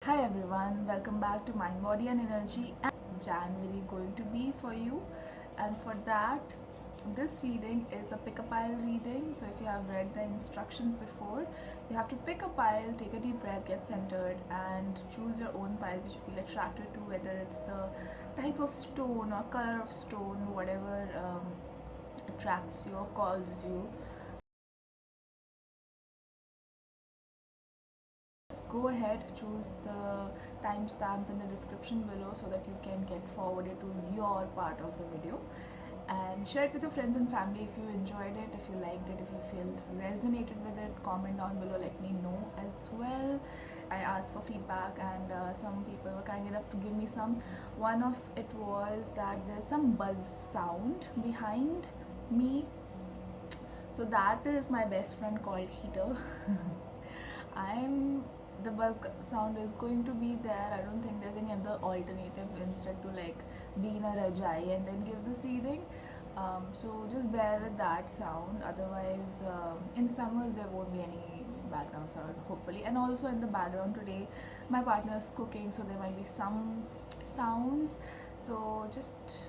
Hi everyone, welcome back to Mind, Body and Energy and January going to be for you. And for that, this reading is a pick a pile reading. So if you have read the instructions before, you have to pick a pile, take a deep breath, get centered and choose your own pile which you feel attracted to, whether it's the type of stone or color of stone, whatever attracts you or calls you. Go ahead, choose the timestamp in the description below so that you can get forwarded to your part of the video, and share it with your friends and family if you enjoyed it, if you liked it, if you felt resonated with it. Comment down below, let me know as well. I asked for feedback and some people were kind enough to give me some. One of it was that there's some buzz sound behind me, so that is my best friend called heater. I'm the buzz sound is going to be there. I don't think there's any other alternative instead to like be in a rajai and then give this reading. So just bear with that sound. Otherwise, in summers there won't be any background sound, hopefully. And also in the background today, my partner is cooking, so there might be some sounds. So just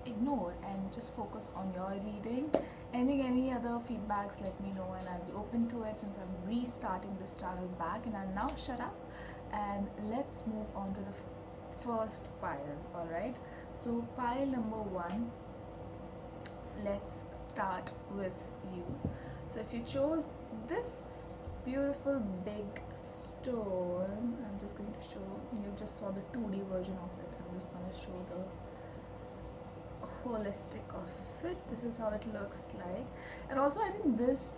ignore and just focus on your reading. Any other feedbacks, let me know and I'll be open to it, since I'm restarting this channel back. And I'll now shut up and let's move on to the first pile. All right, so pile number one, let's start with you. So if you chose this beautiful big stone, I'm just going to show you. Just saw the 2D version of it. I'm just going to show the holistic of it. This is how it looks like. And also I think these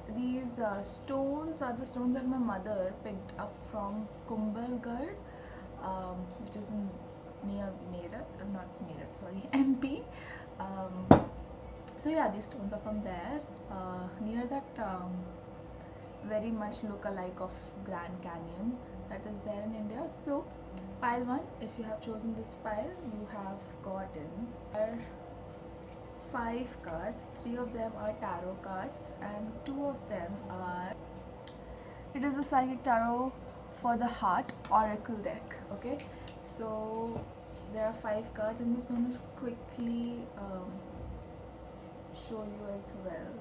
stones are the stones that my mother picked up from Kumbhalgarh, which is near Meerut, not Meerut, sorry, MP. So yeah, these stones are from there, near that very much look-alike of Grand Canyon that is there in India. So pile 1, if you have chosen this pile, you have gotten 5 cards. 3 of them are tarot cards and 2 of them are, it is the Psychic Tarot for the Heart Oracle deck. Okay, so there are 5 cards. I'm just going to quickly show you as well.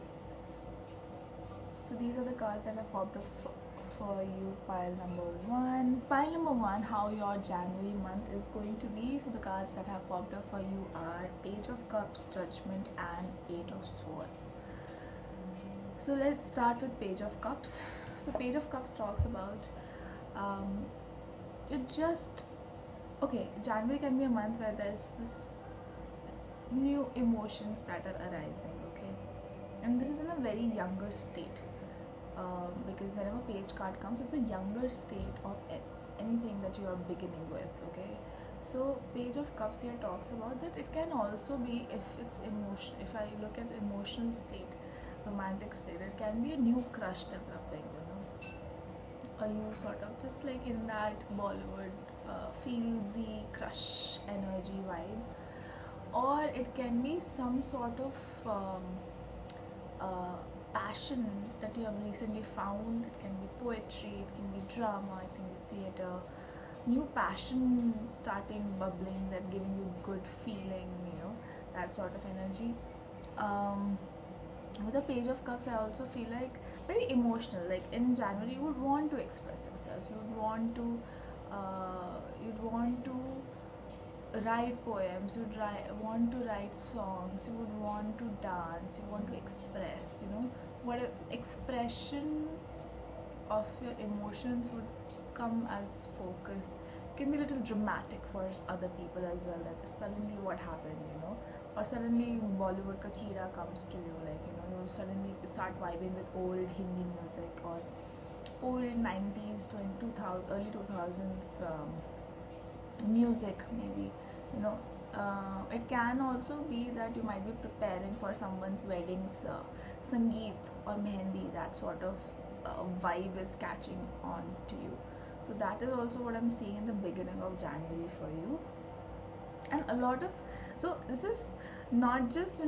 So these are the cards that have popped up for you. Pile number 1. Pile number 1, how your January month is going to be. So the cards that have popped up for you are Page of Cups, Judgment and 8 of Swords. So let's start with Page of Cups. So Page of Cups talks about January can be a month where there's this new emotions that are arising, okay, and this is in a very younger state, because whenever page card comes, it's a younger state of anything that you are beginning with, okay. So Page of Cups here talks about that it can also be, if it's emotion, if I look at emotional state, romantic state, it can be a new crush developing, or you sort of just like in that Bollywood feelsy crush energy vibe, or it can be some sort of passion that you have recently found. It can be poetry, it can be drama, it can be theater. New passion starting bubbling, that giving you good feeling, that sort of energy. With the Page of Cups, I also feel like very emotional. Like in January, you would want to express yourself. You'd want to write poems. You'd want to write songs. You would want to dance. You want to express. What expression of your emotions would come as focus. It can be a little dramatic for other people as well, that suddenly what happened, or suddenly Bollywood ka keeda comes to you, like, you suddenly start vibing with old Hindi music or old 90s to 2000, early 2000s music maybe, it can also be that you might be preparing for someone's weddings, sangeet or mehendi, that sort of vibe is catching on to you. So that is also what I'm seeing in the beginning of January for you. And a lot of, so this is not just,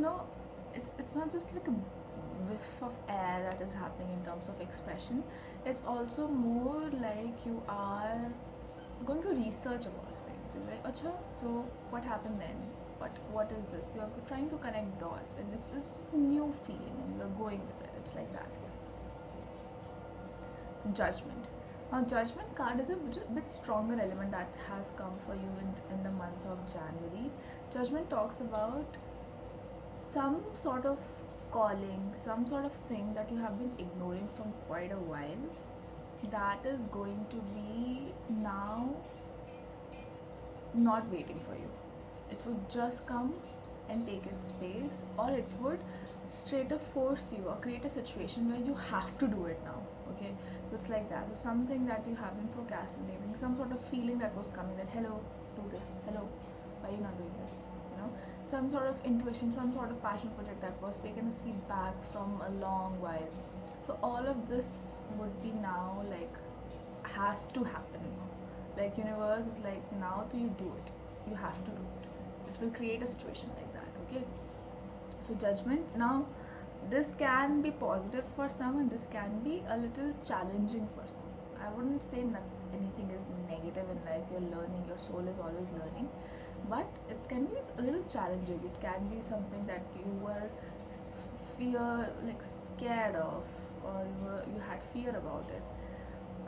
it's not just like a whiff of air that is happening in terms of expression. It's also more like you are going to research about things. You're like, acha, so what happened then? What is this? You're trying to connect dots, and it's this new feeling, and you're going with it. It's like that. Judgment. Now, judgment card is a bit stronger element that has come for you in the month of January. Judgment talks about some sort of calling, some sort of thing that you have been ignoring from quite a while, that is going to be now not waiting for you. It would just come and take its space, or it would straight up force you or create a situation where you have to do it now. Okay, so it's like that. So something that you have been procrastinating, some sort of feeling that was coming, that hello, do this, hello, why are you not doing this, you know, some sort of intuition, some sort of passion project that was taken a seat back from a long while. So all of this would be now like has to happen. Like universe is like, now do you do it, you have to do it. It will create a situation like that. Okay, so judgment. Now this can be positive for some, and this can be a little challenging for some. I wouldn't say anything is negative in life. You're learning, your soul is always learning, but it can be a little challenging. It can be something that you were scared of, or you had fear about it,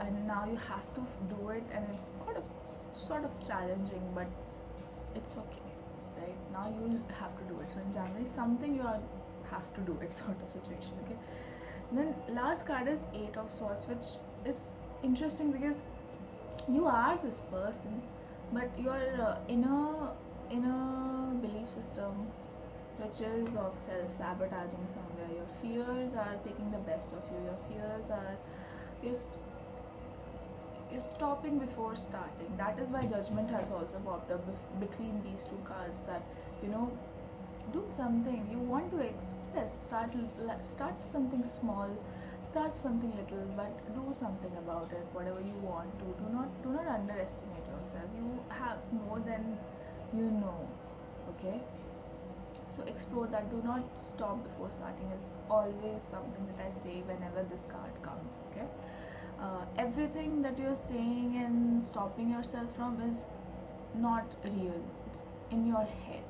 and now you have to do it, and it's sort of challenging, but it's okay. Right now you have to do it. So in January, something you have to do it sort of situation. Okay, then last card is 8 of Swords, which is interesting because you are this person, but your inner belief system, which is of self-sabotaging somewhere. Your fears are taking the best of you. Your fears are you're stopping before starting. That is why judgment has also popped up between these two cards, that do something you want to express. Start something small, start something little, but do something about it. Whatever you want to, do not underestimate yourself. You have more than you know. Okay, so explore that. Do not stop before starting is always something that I say whenever this card comes. Okay, everything that you're saying and stopping yourself from is not real. It's in your head.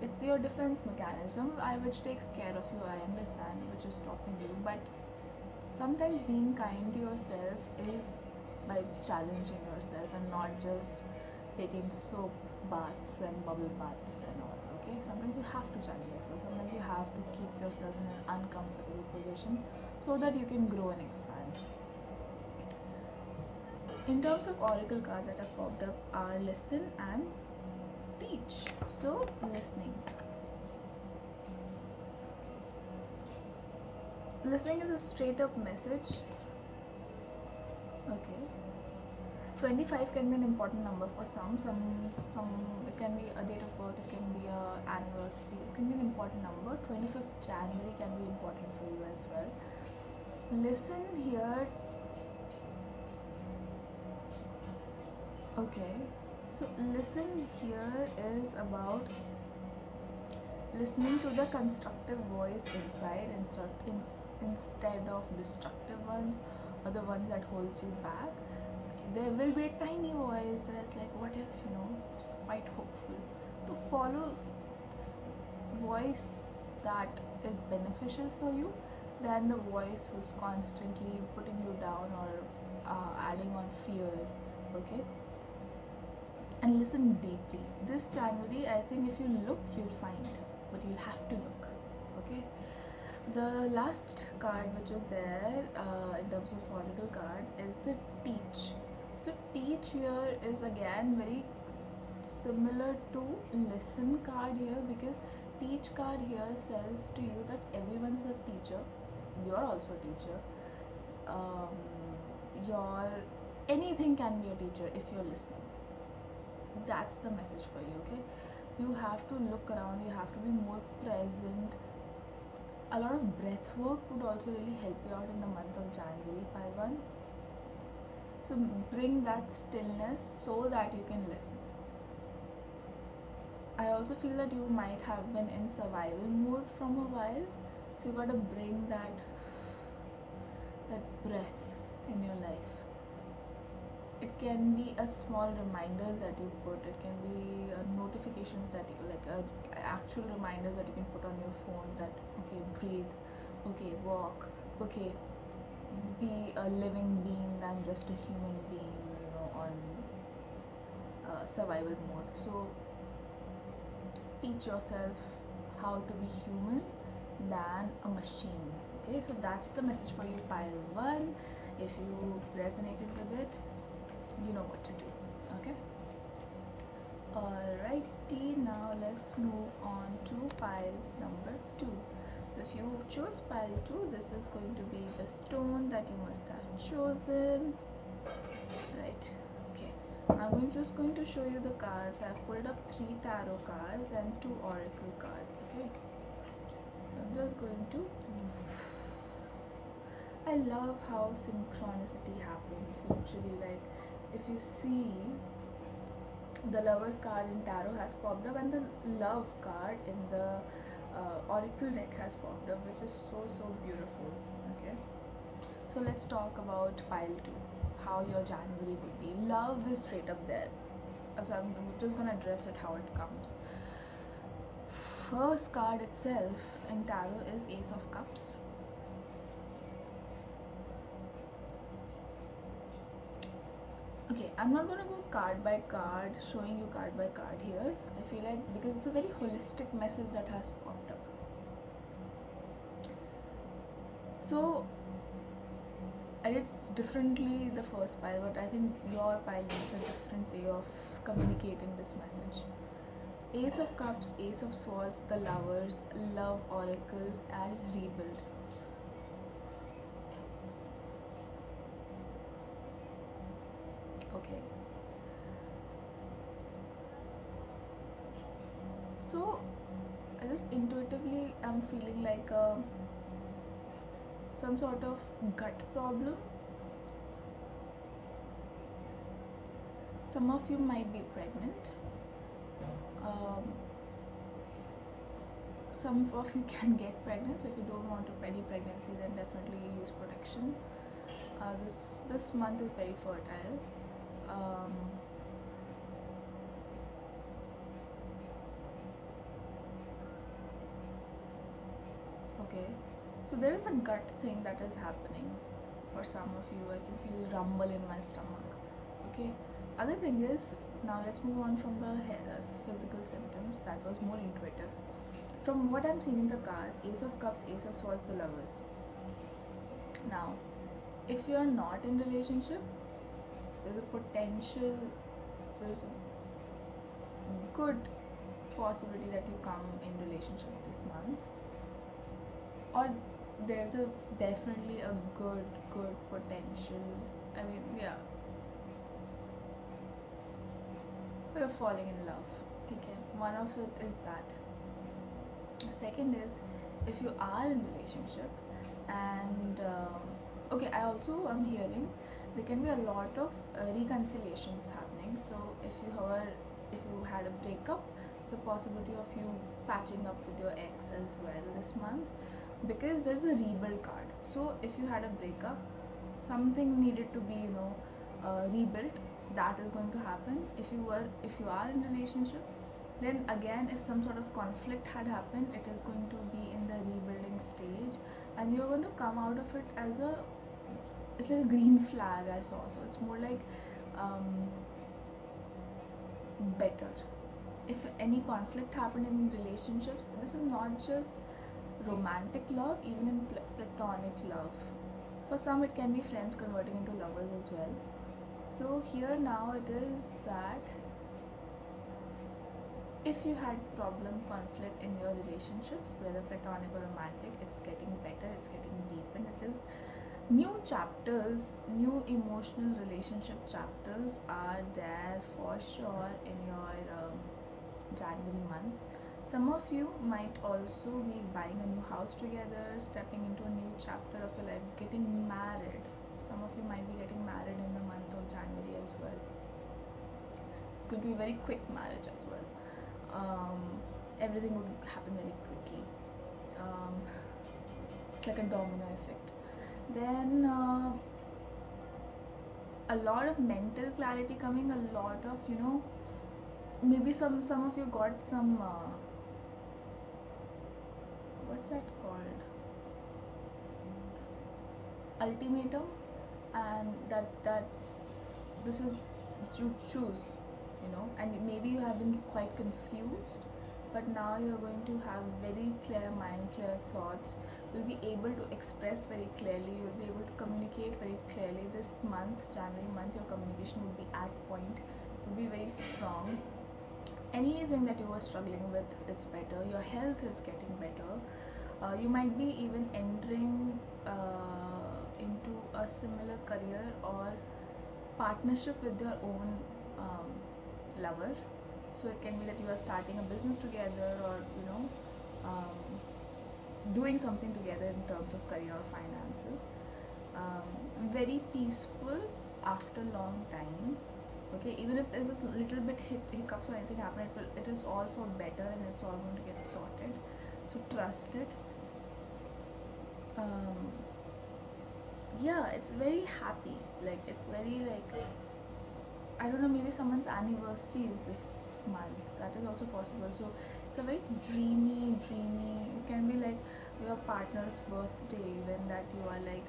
It's your defense mechanism, which takes care of you, I understand, which is stopping you. But sometimes being kind to yourself is by challenging yourself and not just taking soap baths and bubble baths and all. Okay, sometimes you have to challenge yourself. Sometimes you have to keep yourself in an uncomfortable position so that you can grow and expand. In terms of oracle cards that have popped up are listen and teach. So listening is a straight up message. Okay, 25 can be an important number for some. It can be a date of birth, it can be a anniversary, it can be an important number. 25th January can be important for you as well. Listen here. Okay, so listen here is about listening to the constructive voice inside instead of destructive ones, or the ones that holds you back. There will be a tiny voice that's like, what if, it's quite hopeful. To follow voice that is beneficial for you than the voice who's constantly putting you down or adding on fear. Okay, and listen deeply. This January, I think if you look, you'll find, but you'll have to look. Okay, the last card which is there in terms of oracle card is the teach. So teach here is again very similar to listen card here, because teach card here says to you that everyone's a teacher. You're also a teacher. Anything can be a teacher if you're listening. That's the message for you. Okay, you have to look around, you have to be more present. A lot of breath work would also really help you out in the month of January, Paivan. So bring that stillness so that you can listen. I also feel that you might have been in survival mode from a while, so you got to bring that breath in your life. it can be a small reminders that you put. It can be notifications that you like, actual reminders that you can put on your phone that okay, breathe, okay, walk, okay, be a living being than just a human being, on survival mode. So teach yourself how to be human than a machine. Okay, so that's the message for you, pile 1. If you resonated with it, you know what to do. Okay, alrighty, now let's move on to pile number 2. So if you chose pile 2, this is going to be the stone that you must have chosen. Right, okay, I'm just going to show you the cards. I've pulled up 3 tarot cards and 2 oracle cards. Okay, I'm just going to, I love how synchronicity happens, literally. Like, if you see, the Lovers card in tarot has popped up and the Love card in the oracle deck has popped up, which is so beautiful. Okay, so let's talk about pile 2, how your January would be. Love is straight up there, so I'm just gonna address it how it comes. First card itself in tarot is Ace of Cups. Okay, I'm not gonna go card by card, showing you card by card here. I feel like because it's a very holistic message that has popped up. So I did differently the first pile, but I think your pile needs a different way of communicating this message. Ace of Cups, Ace of Swords, the Lovers, Love Oracle, and Rebuild. Okay, so I just intuitively am feeling like some sort of gut problem. Some of you might be pregnant. Some of you can get pregnant, so if you don't want any pregnancy, then definitely use protection. This month is very fertile. Okay, so there is a gut thing that is happening for some of you. I can feel rumble in my stomach. Okay, other thing is, now let's move on from the physical symptoms. That was more intuitive. From what I'm seeing in the cards, Ace of Cups, Ace of Swords, the Lovers. Now, if you're not in relationship, there's a potential, there's a good possibility that you come in relationship this month, or there's definitely a good potential. I mean, yeah, you're falling in love. Okay, one of it is that. Second is, if you are in relationship and okay, I also am hearing there can be a lot of reconciliations happening. So if you had a breakup, there's a possibility of you patching up with your ex as well this month, because there's a rebuild card. So if you had a breakup, something needed to be rebuilt. That is going to happen. If you are in relationship, then again, if some sort of conflict had happened, it is going to be in the rebuilding stage, and you're going to come out of it as it's like a green flag I saw. So it's more like better. If any conflict happened in relationships, this is not just romantic love, even in platonic love. For some, it can be friends converting into lovers as well. So here now it is that if you had conflict in your relationships, whether platonic or romantic, it's getting better, it's getting deepened. It is new chapters, new emotional relationship chapters are there for sure in your January month. Some of you might also be buying a new house together, stepping into a new chapter of your life, getting married. Some of you might be getting married in the month of January as well. It's going to be a very quick marriage as well. Everything would happen very quickly. It's like a domino effect. Then a lot of mental clarity coming, a lot of, maybe some of you got some what's that called, ultimatum, and that this is you choose, and maybe you have been quite confused, but now you're going to have very clear mind, clear thoughts. You'll be able to express very clearly, you'll be able to communicate very clearly. This month, January month, your communication will be at point, will be very strong. Anything that you were struggling with, it's better. Your health is getting better. You might be even entering into a similar career or partnership with your own lover. So it can be that you are starting a business together, or doing something together in terms of career or finances. Very peaceful after long time. Okay, even if there's a little bit hiccups or anything happen, it is all for better, and it's all going to get sorted. So trust it. Yeah, it's very happy. Like, it's very, like, I don't know, maybe someone's anniversary is this month. That is also possible. So it's a very dreamy. It can be like your partner's birthday, even, that you are like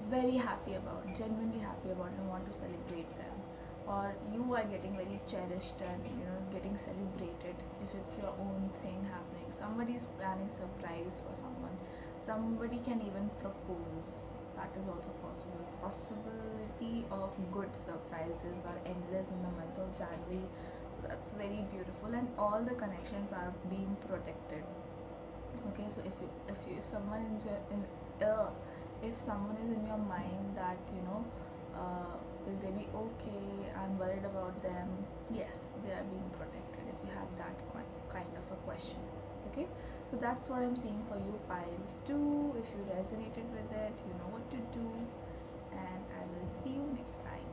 very happy about, genuinely happy about, and want to celebrate them. Or you are getting very cherished and getting celebrated if it's your own thing happening. Somebody is planning surprise for someone. Somebody can even propose. That is also possible. Possibility of good surprises are endless in the month of January. So that's very beautiful, and all the connections are being protected. Okay, so if someone is if someone is in your mind that will they be okay, I'm worried about them, yes, they are being protected. If you have that kind of a question, okay, so that's what I'm seeing for you, pile 2. If you resonated with it, you know what to do, and I will see you next time.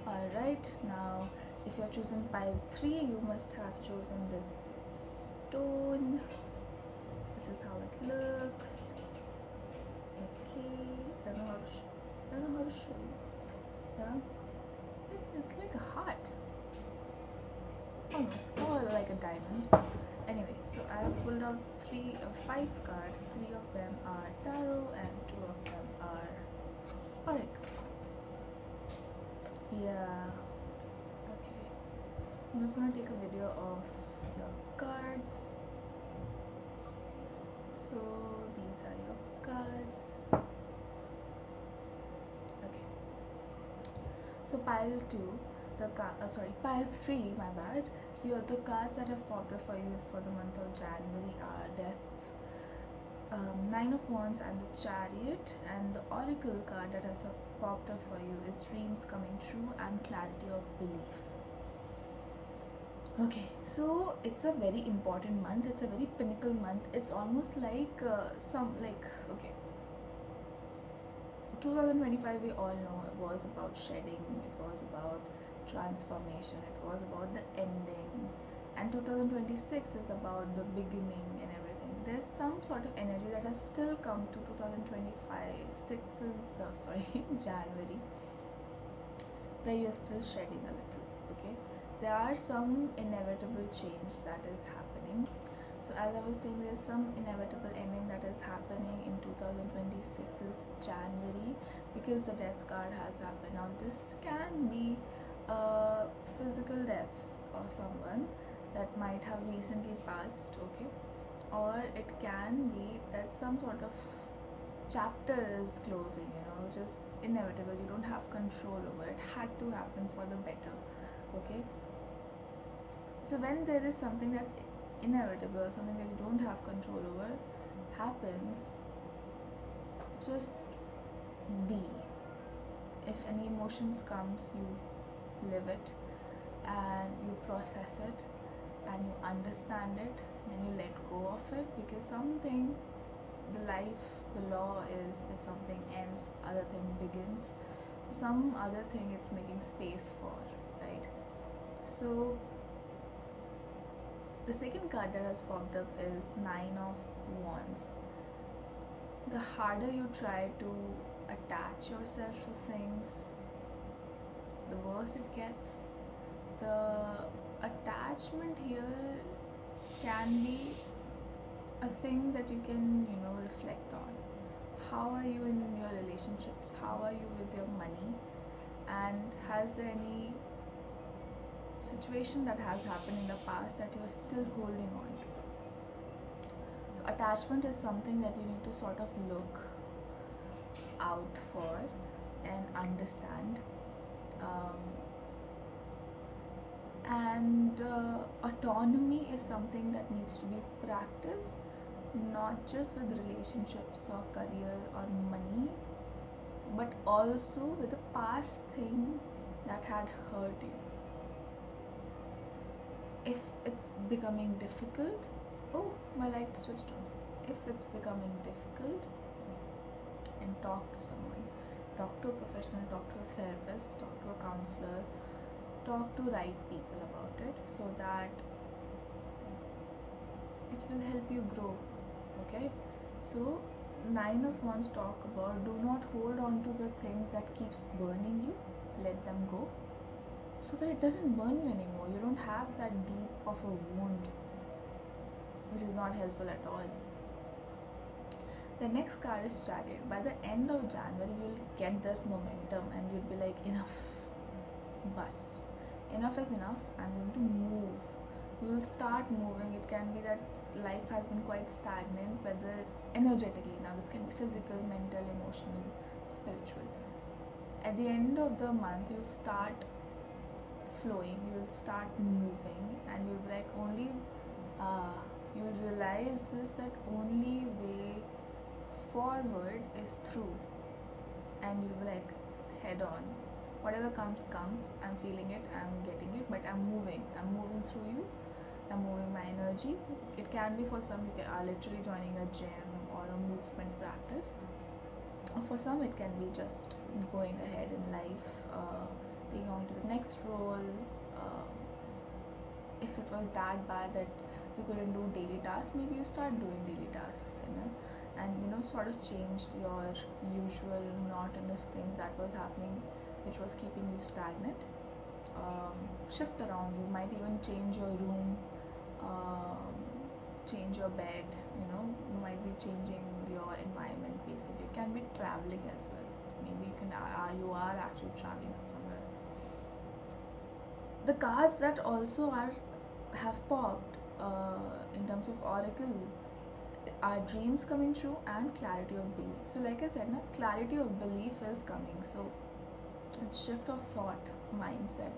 Alright, now if you're choosing pile 3, you must have chosen this stone. This is how it looks. Okay, I don't know how to show you. Yeah, it's like a heart, almost, or like a diamond. Anyway, so I have pulled out 5 cards. 3 of them are tarot and 2 of them are oracle. Yeah. Okay. I'm just gonna take a video of your cards. So these are your cards. Okay. So pile 2, pile 3, my bad. Here, the cards that have popped up for you for the month of January are Death, 9 of Wands, and the Chariot. And the Oracle card that has popped up for you is Dreams Coming True and Clarity of Belief. Okay, so it's a very important month. It's a very pinnacle month. It's almost like okay, 2025, we all know, it was about shedding, it was about transformation, it was about the ending, and 2026 is about the beginning and everything. There's some sort of energy that has still come to 2025, January, where you're still shedding a little. Okay, there are some inevitable change that is happening. So as I was saying, there's some inevitable ending that is happening in 2026's January, because the death card has happened. Now this can be a physical death of someone that might have recently passed, okay, or it can be that some sort of chapter is closing, which is inevitable. You don't have control over it. Had to happen for the better, okay. So when there is something that's inevitable, something that you don't have control over happens, just be. If any emotions comes, you live it and you process it and you understand it, and then you let go of it, because something, the law is, if something ends, other thing begins. Some other thing it's making space for, right? So the second card that has popped up is 9 of Wands. the harder you try to attach yourself to things, the worse it gets. The attachment here can be a thing that you can, reflect on. How are you in your relationships? How are you with your money? And has there any situation that has happened in the past that you are still holding on to? So attachment is something that you need to sort of look out for and understand. And autonomy is something that needs to be practiced, not just with relationships or career or money, but also with the past thing that had hurt you. If it's becoming difficult, oh, my light switched off. If it's becoming difficult, and talk to someone, talk to a professional, talk to a therapist, talk to a counselor, talk to right people about it, so that it will help you grow. Okay, so 9 of Wands talk about, do not hold on to the things that keeps burning you, let them go, so that it doesn't burn you anymore. You don't have that deep of a wound, which is not helpful at all. The next card is Chariot. By the end of January, you'll get this momentum and you'll be like, enough, bus. Enough is enough, I'm going to move. You will start moving. It can be that life has been quite stagnant, whether energetically, now this can be physical, mental, emotional, spiritual. At the end of the month, you'll start flowing, you'll start moving, and you'll be like, you'll realize this, that only way forward is through, and you'll be like, head on, whatever comes, I'm feeling it, I'm getting it, but I'm moving through you, I'm moving my energy. It can be, for some, you are literally joining a gym or a movement practice, or for some it can be just going ahead in life, taking on to the next role. If it was that bad that you couldn't do daily tasks, maybe you start doing daily tasks, and sort of changed your usual monotonous things that was happening, which was keeping you stagnant. Shift around. You might even change your room, change your bed. You might be changing your environment. Basically, it can be traveling as well. Maybe you are actually traveling somewhere. The cards that also have popped in terms of oracle are dreams coming true and clarity of belief. So like I said, clarity of belief is coming. So it's shift of thought, mindset.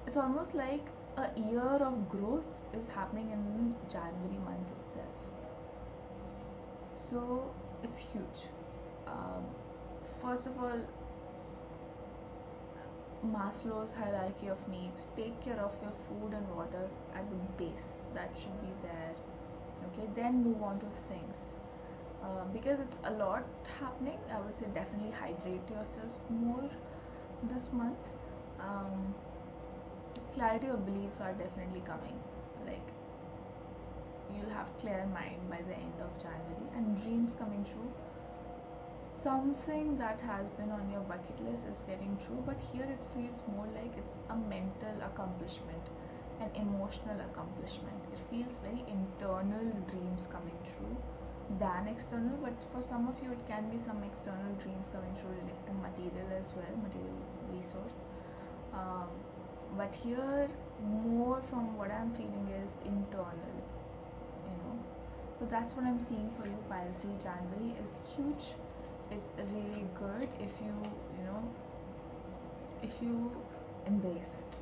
It's almost like a year of growth is happening in January month itself. So it's huge. First of all, Maslow's hierarchy of needs. Take care of your food and water at the base. That should be there. Okay, then move on to things. Because it's a lot happening, I would say definitely hydrate yourself more this month. Clarity of beliefs are definitely coming. Like, you'll have clear mind by the end of January, and dreams coming true. Something that has been on your bucket list is getting true, but here it feels more like it's a mental accomplishment, an emotional accomplishment. It feels very internal dreams coming true than external, but for some of you it can be some external dreams coming true related to material as well, material resource. But here, more from what I'm feeling is internal, So that's what I'm seeing for you, Pisces. January is huge. It's really good if you embrace it.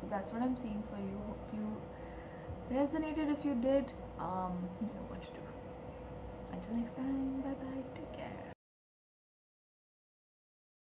So that's what I'm seeing for you. Hope you resonated. If you did, you know what to do. Until next time, bye bye, take care.